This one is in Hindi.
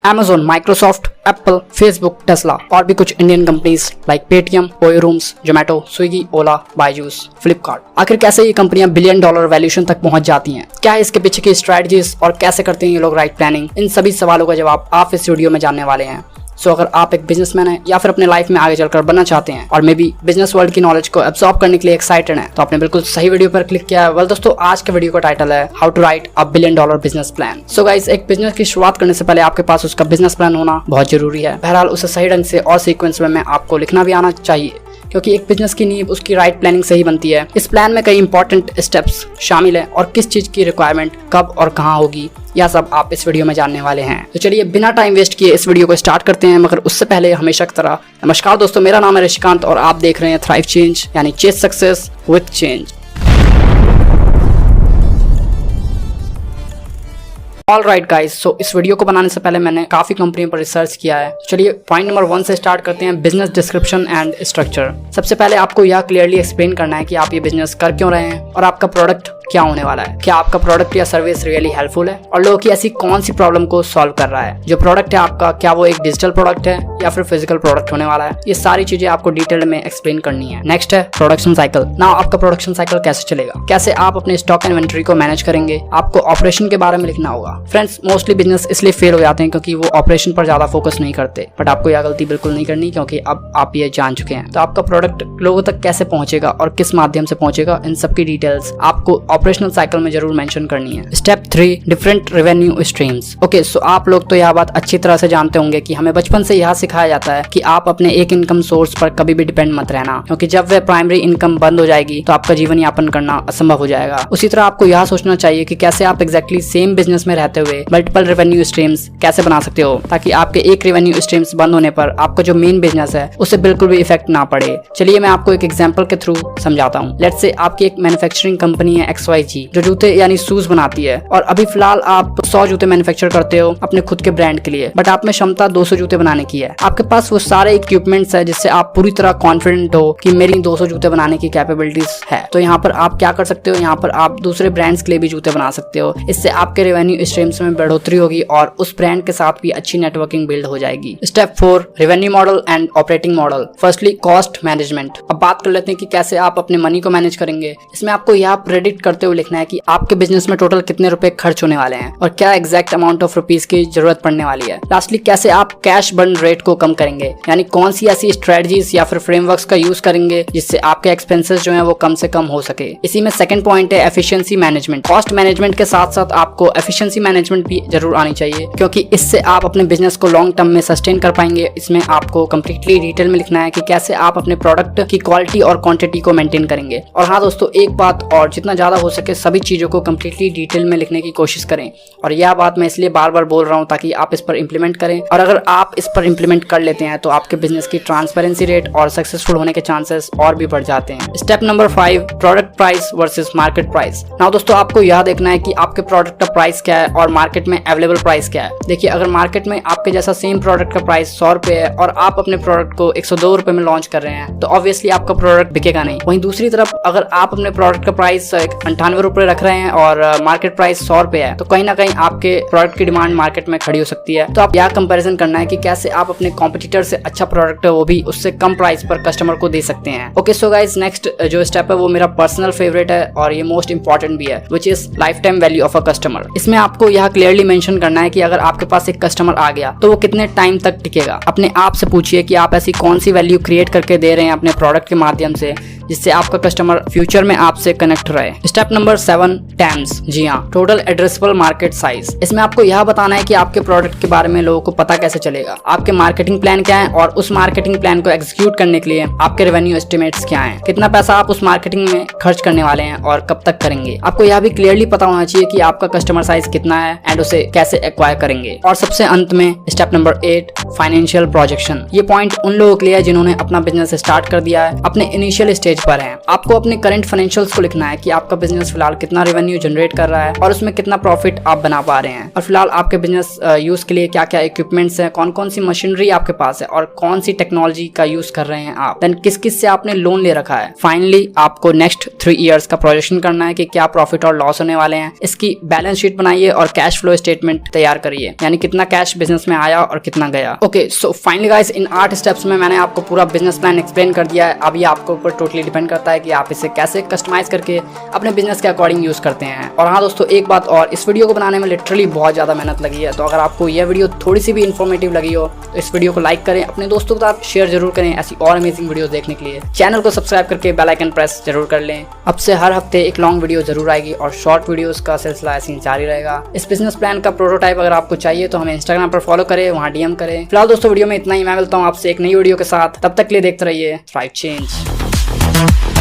Amazon, Microsoft, Apple, Facebook, Tesla और भी कुछ Indian companies like Paytm, OYO rooms, Zomato, Swiggy, Ola, Byju's, Flipkart. आखिर कैसे ये कंपनियां बिलियन डॉलर वैल्यूएशन तक पहुंच जाती हैं, क्या है इसके पीछे की स्ट्रेटजीज और कैसे करते हैं ये लोग राइट प्लानिंग, इन सभी सवालों का जवाब आप इस वीडियो में जानने वाले हैं। सो अगर आप एक बिजनेसमैन हैं या फिर अपने लाइफ में आगे चलकर बनना चाहते हैं और मे बी बिजनेस वर्ल्ड की नॉलेज को एब्सॉर्ब करने के लिए एक्साइटेड हैं, तो आपने बिल्कुल सही वीडियो पर क्लिक किया है। वेल दोस्तों, आज के वीडियो का टाइटल है how to write a billion dollar business plan. So guys, एक बिजनेस की शुरुआत करने से पहले आपके पास उसका बिजनेस प्लान होना बहुत जरूरी है। बहरहाल उसे सही ढंग से और सीक्वेंस में आपको लिखना भी आना चाहिए, क्योंकि एक बिजनेस की नींव उसकी राइट प्लानिंग से ही बनती है। इस प्लान में कई इंपॉर्टेंट स्टेप्स शामिल हैं और किस चीज की रिक्वायरमेंट कब और कहां होगी, यह सब आप इस वीडियो में जानने वाले हैं। तो चलिए बिना टाइम वेस्ट किए इस वीडियो को स्टार्ट करते हैं। मगर उससे पहले हमेशा की तरह नमस्कार दोस्तों, मेरा नाम है ऋषिकांत और आप देख रहे हैं थ्राइव चेंज, यानी chase success with change. All right guys, so इस वीडियो को बनाने से पहले मैंने काफी कंपनियों पर रिसर्च किया है। चलिए पॉइंट नंबर 1 से स्टार्ट करते हैं, बिजनेस डिस्क्रिप्शन एंड स्ट्रक्चर। सबसे पहले आपको यह क्लियरली एक्सप्लेन करना है कि आप ये बिजनेस कर क्यों रहे हैं और आपका प्रोडक्ट क्या होने वाला है। क्या आपका प्रोडक्ट या सर्विस रियली हेल्पफुल है और लोगों की ऐसी कौन सी प्रॉब्लम को सॉल्व कर रहा है। जो प्रोडक्ट है आपका, क्या वो एक डिजिटल प्रोडक्ट है या फिर फिजिकल प्रोडक्ट होने वाला है। ये सारी चीजें आपको डिटेल में एक्सप्लेन करनी है। नेक्स्ट है प्रोडक्शन साइकिल। नाउ आपका प्रोडक्शन साइकिल कैसे चलेगा, कैसे आप अपने स्टॉक इन्वेंटरी को मैनेज करेंगे। आपको ऑपरेशन के बारे में लिखना होगा। फ्रेंड्स, मोस्टली बिजनेस इसलिए फेल हो जाते हैं क्योंकि वो ऑपरेशन पर ज्यादा फोकस नहीं करते, बट आपको यह गलती बिल्कुल नहीं करनी, क्योंकि अब आप ये जान चुके हैं। तो आपका प्रोडक्ट लोगों तक कैसे पहुंचेगा और किस माध्यम से पहुंचेगा, इन सब की डिटेल्स आपको ऑपरेशनल साइकिल में जरूर मेंशन करनी है। Step 3, different revenue streams. Okay, so आप लोग तो यह बात अच्छी तरह से जानते होंगे कि हमें बचपन से यह सिखाया जाता है कि आप अपने एक इनकम सोर्स पर कभी भी डिपेंड मत रहना, क्योंकि जब वह प्राइमरी इनकम बंद हो जाएगी तो आपका जीवन यापन करना असंभव हो जाएगा। उसी तरह आपको यह सोचना चाहिए कि कैसे आप एग्जैक्टली सेम बिजनेस में रहते हुए मल्टीपल रेवेन्यू स्ट्रीम्स कैसे बना सकते हो, ताकि आपके एक रेवेन्यू स्ट्रीम्स बंद होने पर आपका जो मेन बिजनेस है उससे बिल्कुल भी इफेक्ट ना पड़े। चलिए मैं आपको एक एग्जांपल के थ्रू समझाता हूँ। लेट्स से आपकी एक मैन्युफैक्चरिंग कंपनी है XYG, जो जूते यानी शूज बनाती है, और अभी फिलहाल आप 100 जूते मैन्युफैक्चर करते हो अपने खुद के ब्रांड के लिए, बट आप में क्षमता 200 जूते बनाने की है। आपके पास वो सारे इक्विपमेंट्स है जिससे आप पूरी तरह कॉन्फिडेंट हो कि मेरी 200 जूते बनाने की कैपेबिलिटीज है। तो यहाँ पर आप क्या कर सकते हो, यहाँ पर आप दूसरे ब्रांड्स के लिए भी जूते बना सकते हो। इससे आपके रेवेन्यू स्ट्रीम्स में बढ़ोतरी होगी और उस ब्रांड के साथ भी अच्छी नेटवर्किंग बिल्ड हो जाएगी। Step 4, revenue model and operating model. Firstly cost management. अब बात कर लेते हैं कि कैसे आप अपने मनी को मैनेज करेंगे। इसमें आपको यह प्रेडिक्ट करते हुए लिखना है कि आपके बिजनेस में टोटल कितने रुपए खर्च होने वाले हैं और क्या एग्जैक्ट अमाउंट ऑफ रुपीज की जरूरत पड़ने वाली है। लास्टली कैसे आप कैश बर्न रेट को कम करेंगे, यानी कौन सी ऐसी स्ट्रेटजीज या फिर फ्रेमवर्क्स का यूज करेंगे जिससे आपके एक्सपेंसेस जो है वो कम से कम हो सके। इसी में सेकंड पॉइंट है एफिशिएंसी मैनेजमेंट। कॉस्ट मैनेजमेंट के साथ साथ आपको एफिशिएंसी मैनेजमेंट भी जरूर आनी चाहिए, क्योंकि इससे आप अपने बिजनेस को लॉन्ग टर्म में सस्टेन कर पाएंगे। इसमें आपको कंप्लीटली डिटेल में लिखना है कि कैसे आप अपने प्रोडक्ट की क्वालिटी और क्वांटिटी को मेंटेन करेंगे। और हाँ दोस्तों, एक बात और, जितना ज्यादा हो सके सभी चीजों को कंप्लीटली डिटेल में लिखने की कोशिश करें। और यह बात मैं इसलिए बार बार बोल रहा हूं ताकि आप इस पर इंप्लीमेंट करें, और अगर आप इस पर इंप्लीमेंट कर लेते हैं तो आपके बिजनेस की ट्रांसपेरेंसी रेट और सक्सेसफुल होने के चांसेस और भी बढ़ जाते हैं। Step number 5, product price versus market price. Now दोस्तों, आपको यह देखना है कि आपके प्रोडक्ट का प्राइस क्या है और मार्केट में अवेलेबल प्राइस क्या है। देखिए, अगर मार्केट में आपके जैसा सेम प्रोडक्ट का प्राइस 100 रुपए है और आप अपने प्रोडक्ट को 102 रुपए में लॉन्च कर रहे हैं, तो ऑब्वियसली आपका प्रोडक्ट बिकेगा नहीं। वहीं दूसरी तरफ अगर आप अपने प्रोडक्ट का प्राइस 98 रुपए रख रहे हैं और मार्केट प्राइस 100 रुपए है, तो कहीं ना कहीं आपके प्रोडक्ट की डिमांड मार्केट में खड़ी हो सकती है। तो आप यह कंपैरिजन करना है कि कैसे आप अपने कॉम्पिटिटर से अच्छा प्रोडक्ट है वो भी उससे कम प्राइस पर कस्टमर को दे सकते हैं। ओके, सो गाइस, नेक्स्ट जो स्टेप है वो मेरा पर्सनल फेवरेट है और ये मोस्ट इंपॉर्टेंट भी है, which is life time value of a customer. इसमें आपको यह क्लियरली मेंशन करना है कि अगर आपके पास एक कस्टमर आ गया तो वो कितने टाइम तक टिकेगा। अपने आप से पूछिए कि आप ऐसी कौन सी वैल्यू क्रिएट करके दे रहे हैं अपने प्रोडक्ट के माध्यम से जिससे आपका कस्टमर फ्यूचर में आपसे कनेक्ट रहे। Step number 7, terms. जी हाँ, टोटल एड्रेसेबल मार्केट साइज। इसमें आपको यह बताना है कि आपके प्रोडक्ट के बारे में लोगों को पता कैसे चलेगा, आपके मार्केटिंग प्लान क्या है और उस मार्केटिंग प्लान को एग्जीक्यूट करने के लिए आपके रेवेन्यू एस्टिमेट्स क्या हैं, कितना पैसा आप उस मार्केटिंग में खर्च करने वाले हैं और कब तक करेंगे। आपको यह भी क्लियरली पता होना चाहिए कि आपका कस्टमर साइज कितना है एंड उसे कैसे एक्वायर करेंगे। और सबसे अंत में स्टेप नंबर 8, फाइनेंशियल प्रोजेक्शन। ये पॉइंट उन लोगों के लिए है जिन्होंने अपना बिजनेस स्टार्ट कर दिया है, अपने इनिशियल स्टेज पेज पर हैं। आपको अपने करंट फाइनेंशियल्स को लिखना है कि आपका बिजनेस फिलहाल कितना रेवेन्यू जनरेट कर रहा है और उसमें कितना प्रॉफिट आप बना पा रहे हैं, और फिलहाल आपके बिजनेस यूज के लिए क्या क्या इक्विपमेंट्स हैं, कौन कौन सी मशीनरी आपके पास है और कौन सी टेक्नोलॉजी का यूज कर रहे हैं आप, देन किस किस से आपने लोन ले रखा है। फाइनली आपको नेक्स्ट 3 इयर्स का प्रोजेक्शन करना है कि क्या प्रॉफिट और लॉस होने वाले हैं। इसकी बैलेंस शीट बनाइए और कैश फ्लो स्टेटमेंट तैयार करिए, यानी कितना कैश बिजनेस में आया और कितना गया। ओके, सो फाइनली गाइस, इन 8 स्टेप्स में मैंने आपको पूरा बिजनेस प्लान एक्सप्लेन कर दिया है। अब ये आपके ऊपर टोटली डिपेंड करता है कि आप इसे कैसे कस्टमाइज करके अपने बिजनेस के अकॉर्डिंग यूज करते हैं। और हाँ दोस्तों, एक बात और, इस वीडियो को बनाने में लिटरली बहुत ज्यादा मेहनत लगी है, तो अगर आपको यह वीडियो थोड़ी सी भी इन्फॉर्मेटिव लगी हो तो इस वीडियो को लाइक करें, अपने दोस्तों के साथ शेयर जरूर करें ऐसी और अमेजिंग वीडियोस देखने के लिए। चैनल को सब्सक्राइब करके बेल आइकन प्रेस जरूर कर लें। अब से हर हफ्ते एक लॉन्ग वीडियो जरूर आएगी और शॉर्ट वीडियोस का सिलसिला ऐसे ही जारी रहेगा। इस बिजनेस प्लान का प्रोटोटाइप अगर आपको चाहिए तो हमें इंस्टाग्राम पर फॉलो करें, वहाँ DM करें। फिलहाल दोस्तों वीडियो में इतना ही, मैं मिलता हूँ आपसे एक नई वीडियो के साथ, तब तक के लिए देखते रहिए थ्राइव चेंज।